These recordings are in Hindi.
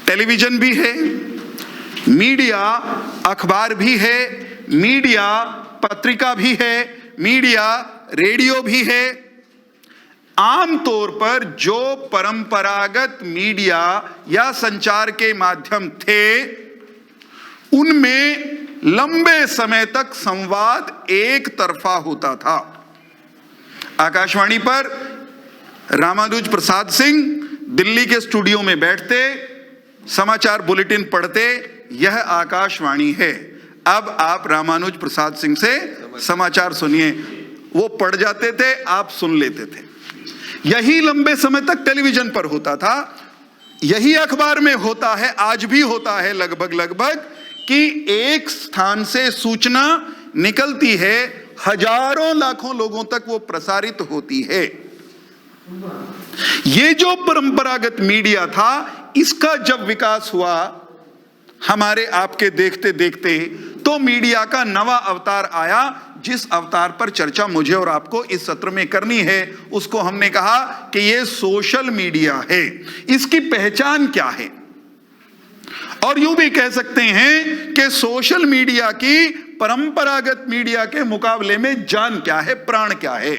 टेलीविजन भी है, मीडिया अखबार भी है, मीडिया पत्रिका भी है, मीडिया रेडियो भी है। आमतौर पर जो परंपरागत मीडिया या संचार के माध्यम थे, उनमें लंबे समय तक संवाद एक तरफा होता था। आकाशवाणी पर रामानुज प्रसाद सिंह दिल्ली के स्टूडियो में बैठते, समाचार बुलेटिन पढ़ते, यह आकाशवाणी है। अब आप रामानुज प्रसाद सिंह से समाचार सुनिए। वो पढ़ जाते थे, आप सुन लेते थे। यही लंबे समय तक टेलीविजन पर होता था, यही अखबार में होता है, आज भी होता है लगभग कि एक स्थान से सूचना निकलती है, हजारों लाखों लोगों तक वो प्रसारित होती है। ये जो परंपरागत मीडिया था, इसका जब विकास हुआ हमारे आपके देखते देखते, तो मीडिया का नवा अवतार आया, जिस अवतार पर चर्चा मुझे और आपको इस सत्र में करनी है। उसको हमने कहा कि ये सोशल मीडिया है। इसकी पहचान क्या है? और यूं भी कह सकते हैं कि सोशल मीडिया की परंपरागत मीडिया के मुकाबले में जान क्या है, प्राण क्या है।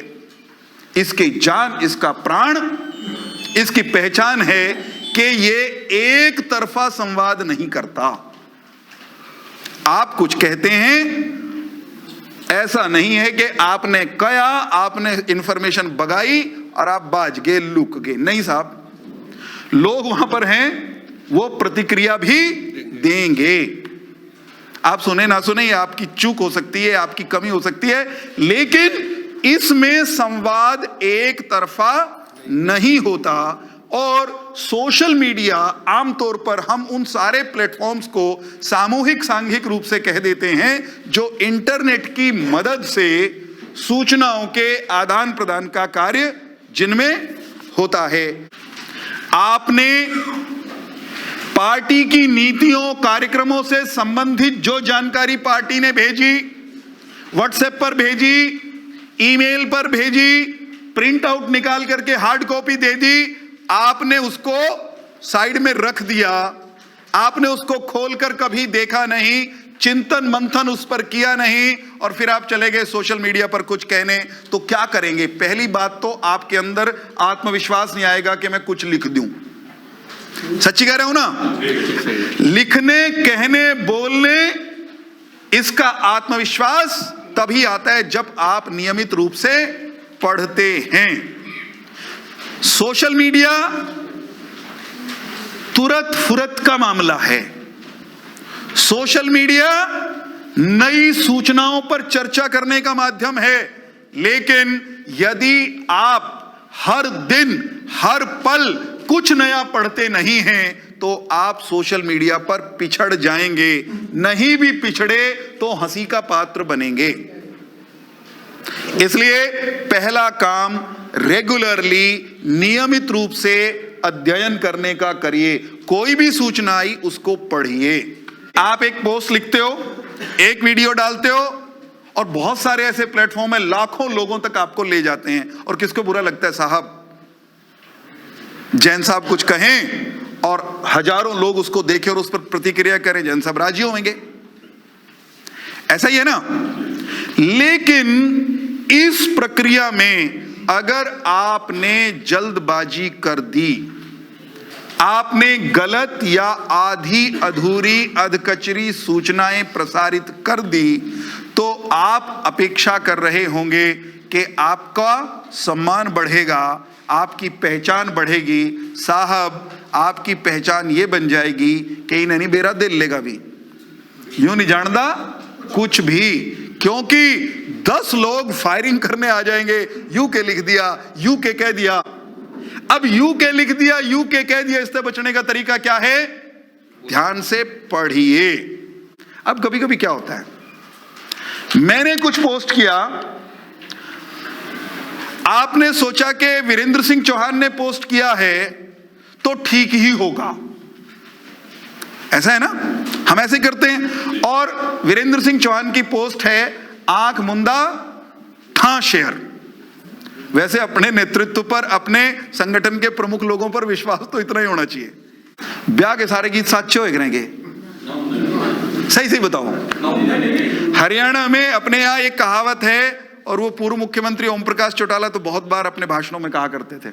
इसकी जान, इसका प्राण, इसकी पहचान है कि ये एक तरफा संवाद नहीं करता। आप कुछ कहते हैं, ऐसा नहीं है कि आपने कहा, आपने इंफॉर्मेशन बगाई और आप बाज गए, लुक गए। नहीं साहब, लोग वहां पर हैं, वो प्रतिक्रिया भी देंगे। आप सुने ना सुने, ये आपकी चूक हो सकती है, आपकी कमी हो सकती है, लेकिन इसमें संवाद एक तरफा नहीं होता। और सोशल मीडिया, आमतौर पर हम उन सारे प्लेटफॉर्म्स को सामूहिक सांघिक रूप से कह देते हैं जो इंटरनेट की मदद से सूचनाओं के आदान प्रदान का कार्य जिनमें होता है। आपने पार्टी की नीतियों, कार्यक्रमों से संबंधित जो जानकारी पार्टी ने भेजी, व्हाट्सएप पर भेजी, ईमेल पर भेजी, प्रिंट आउट निकाल करके हार्ड कॉपी दे दी, आपने उसको साइड में रख दिया। आपने उसको खोलकर कभी देखा नहीं, चिंतन मंथन उस पर किया नहीं, और फिर आप चले गए सोशल मीडिया पर कुछ कहने। तो क्या करेंगे? पहली बात तो आपके अंदर आत्मविश्वास नहीं आएगा कि मैं कुछ लिख दूं। सच्ची कह रहे हो ना? लिखने, कहने, बोलने, इसका आत्मविश्वास तभी आता है जब आप नियमित रूप से पढ़ते हैं। सोशल मीडिया तुरंत फुरत का मामला है। सोशल मीडिया नई सूचनाओं पर चर्चा करने का माध्यम है, लेकिन यदि आप हर दिन, हर पल कुछ नया पढ़ते नहीं हैं, तो आप सोशल मीडिया पर पिछड़ जाएंगे। नहीं भी पिछड़े तो हंसी का पात्र बनेंगे। इसलिए पहला काम, रेगुलरली, नियमित रूप से अध्ययन करने का करिए। कोई भी सूचना आई उसको पढ़िए। आप एक पोस्ट लिखते हो, एक वीडियो डालते हो, और बहुत सारे ऐसे प्लेटफॉर्म है, लाखों लोगों तक आपको ले जाते हैं। और किसको बुरा लगता है? साहब, जैन साहब कुछ कहें और हजारों लोग उसको देखें और उस पर प्रतिक्रिया करें, जैन साहब राजी होंगे। ऐसा ही है ना? लेकिन इस प्रक्रिया में अगर आपने जल्दबाजी कर दी, आपने गलत या आधी अधूरी, अधकचरी सूचनाएं प्रसारित कर दी, तो आप अपेक्षा कर रहे होंगे कि आपका सम्मान बढ़ेगा, आपकी पहचान बढ़ेगी। साहब, आपकी पहचान ये बन जाएगी कि इन्हें नहीं बेरा दिल लेगा भी, यूं नहीं जानता कुछ भी, क्योंकि 10 लोग फायरिंग करने आ जाएंगे। यूके लिख दिया, यूके कह दिया। अब यूके लिख दिया, यूके कह दिया, इससे बचने का तरीका क्या है? ध्यान से पढ़िए। अब कभी कभी क्या होता है, मैंने कुछ पोस्ट किया, आपने सोचा कि वीरेंद्र सिंह चौहान ने पोस्ट किया है तो ठीक ही होगा। ऐसा है ना? हम ऐसे करते हैं। और वीरेंद्र सिंह चौहान की पोस्ट है, आंख मुंदा था शेयर। वैसे अपने नेतृत्व पर, अपने संगठन के प्रमुख लोगों पर विश्वास तो इतना ही होना चाहिए। ब्याह के सारे गीत साचे हो रहेंगे? सही सही बताओ। हरियाणा में अपने यहाँ एक कहावत है, और वो पूर्व मुख्यमंत्री ओम प्रकाश चौटाला तो बहुत बार अपने भाषणों में कहा करते थे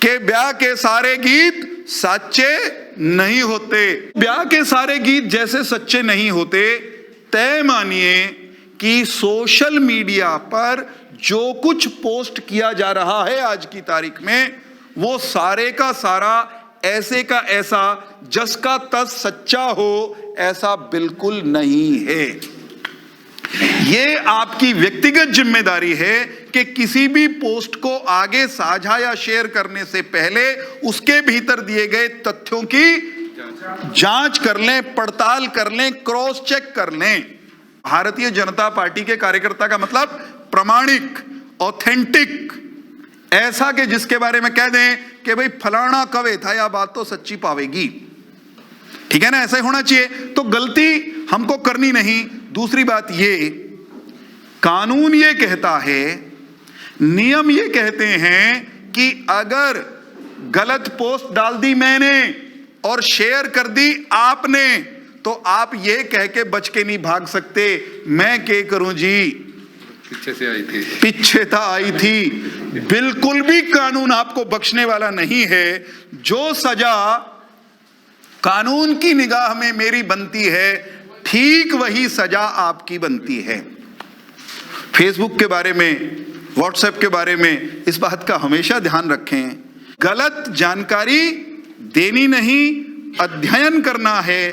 कि ब्याह के सारे गीत सच्चे नहीं होते। ब्याह के सारे गीत जैसे सच्चे नहीं होते, तय मानिए कि सोशल मीडिया पर जो कुछ पोस्ट किया जा रहा है आज की तारीख में, वो सारे का सारा ऐसे का ऐसा जस का तस सच्चा हो, ऐसा बिल्कुल नहीं है। ये आपकी व्यक्तिगत जिम्मेदारी है कि किसी भी पोस्ट को आगे साझा या शेयर करने से पहले उसके भीतर दिए गए तथ्यों की जांच कर लें, पड़ताल कर लें, क्रॉस चेक कर लें। भारतीय जनता पार्टी के कार्यकर्ता का मतलब प्रामाणिक, ऑथेंटिक, ऐसा कि जिसके बारे में कह दें कि भाई फलाना कवे था, या बात तो सच्ची पावेगी। ठीक है ना, ऐसा ही होना चाहिए। तो गलती हमको करनी नहीं। दूसरी बात ये, कानून ये कहता है, नियम ये कहते हैं कि अगर गलत पोस्ट डाल दी मैंने और शेयर कर दी आपने, तो आप ये कह के बच के नहीं भाग सकते, मैं क्या करूं जी, पीछे से आई थी, पीछे था आई थी। बिल्कुल भी कानून आपको बख्शने वाला नहीं है। जो सजा कानून की निगाह में मेरी बनती है, ठीक वही सजा आपकी बनती है। फेसबुक के बारे में, व्हाट्सएप के बारे में इस बात का हमेशा ध्यान रखें, गलत जानकारी देनी नहीं, अध्ययन करना है।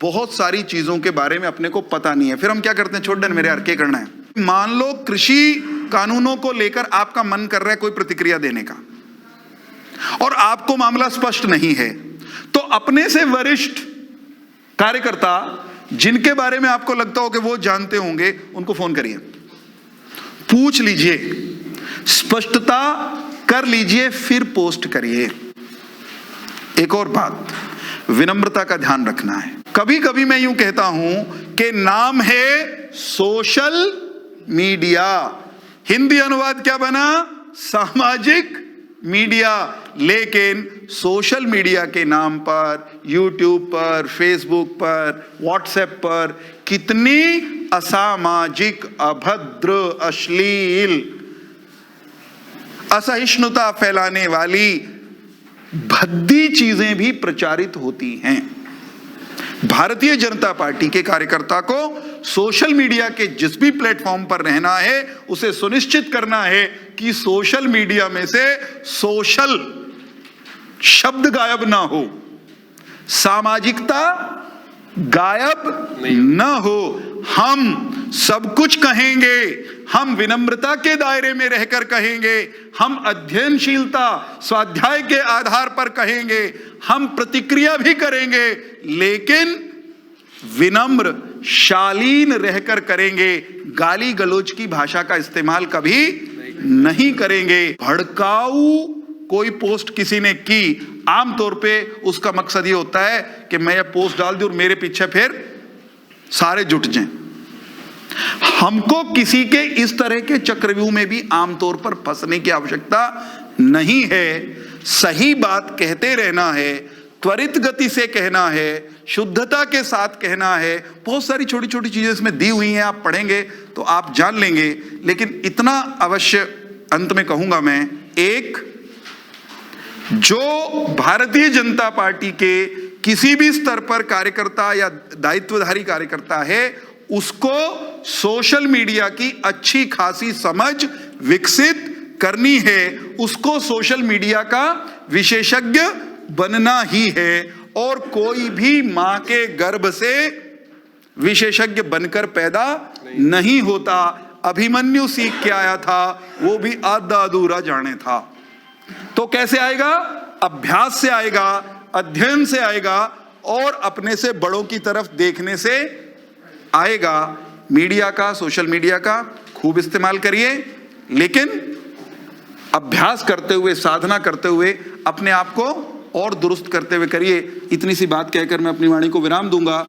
बहुत सारी चीजों के बारे में अपने को पता नहीं है, फिर हम क्या करते हैं, छोड़ दें मेरे यार क्या करना है। मान लो कृषि कानूनों को लेकर आपका मन कर रहा है कोई प्रतिक्रिया देने का, और आपको मामला स्पष्ट नहीं है, तो अपने से वरिष्ठ कार्यकर्ता जिनके बारे में आपको लगता हो कि वो जानते होंगे, उनको फोन करिए, पूछ लीजिए, स्पष्टता कर लीजिए, फिर पोस्ट करिए। एक और बात, विनम्रता का ध्यान रखना है। कभी कभी मैं यूं कहता हूं कि नाम है सोशल मीडिया, हिंदी अनुवाद क्या बना, सामाजिक मीडिया, लेकिन सोशल मीडिया के नाम पर यूट्यूब पर, फेसबुक पर, व्हाट्सएप पर कितनी असामाजिक, अभद्र, अश्लील, असहिष्णुता फैलाने वाली भद्दी चीजें भी प्रचारित होती हैं। भारतीय जनता पार्टी के कार्यकर्ता को सोशल मीडिया के जिस भी प्लेटफॉर्म पर रहना है, उसे सुनिश्चित करना है कि सोशल मीडिया में से सोशल शब्द गायब ना हो, सामाजिकता गायब ना हो। हम सब कुछ कहेंगे, हम विनम्रता के दायरे में रहकर कहेंगे, हम अध्ययनशीलता, स्वाध्याय के आधार पर कहेंगे, हम प्रतिक्रिया भी करेंगे, लेकिन विनम्र, शालीन रहकर करेंगे। गाली गलौज की भाषा का इस्तेमाल कभी नहीं करेंगे। भड़काऊ कोई पोस्ट किसी ने की, आमतौर पे उसका मकसद ये होता है कि मैं ये पोस्ट डाल दूं और मेरे पीछे फिर सारे जुट जाएं। हमको किसी के इस तरह के चक्रव्यूह में भी आमतौर पर फंसने की आवश्यकता नहीं है। सही बात कहते रहना है, त्वरित गति से कहना है, शुद्धता के साथ कहना है। बहुत सारी छोटी छोटी चीजें इसमें दी हुई हैं, आप पढ़ेंगे तो आप जान लेंगे। लेकिन इतना अवश्य अंत में कहूंगा मैं, एक, जो भारतीय जनता पार्टी के किसी भी स्तर पर कार्यकर्ता या दायित्वधारी कार्यकर्ता है, उसको सोशल मीडिया की अच्छी खासी समझ विकसित करनी है। उसको सोशल मीडिया का विशेषज्ञ बनना ही है, और कोई भी मां के गर्भ से विशेषज्ञ बनकर पैदा नहीं होता। अभिमन्यु सीख के आया था, वो भी आधा अधूरा जाने था। तो कैसे आएगा? अभ्यास से आएगा, अध्ययन से आएगा, और अपने से बड़ों की तरफ देखने से आएगा। मीडिया का, सोशल मीडिया का खूब इस्तेमाल करिए, लेकिन अभ्यास करते हुए, साधना करते हुए अपने आप को और दुरुस्त करते हुए करिए। इतनी सी बात कहकर मैं अपनी वाणी को विराम दूंगा।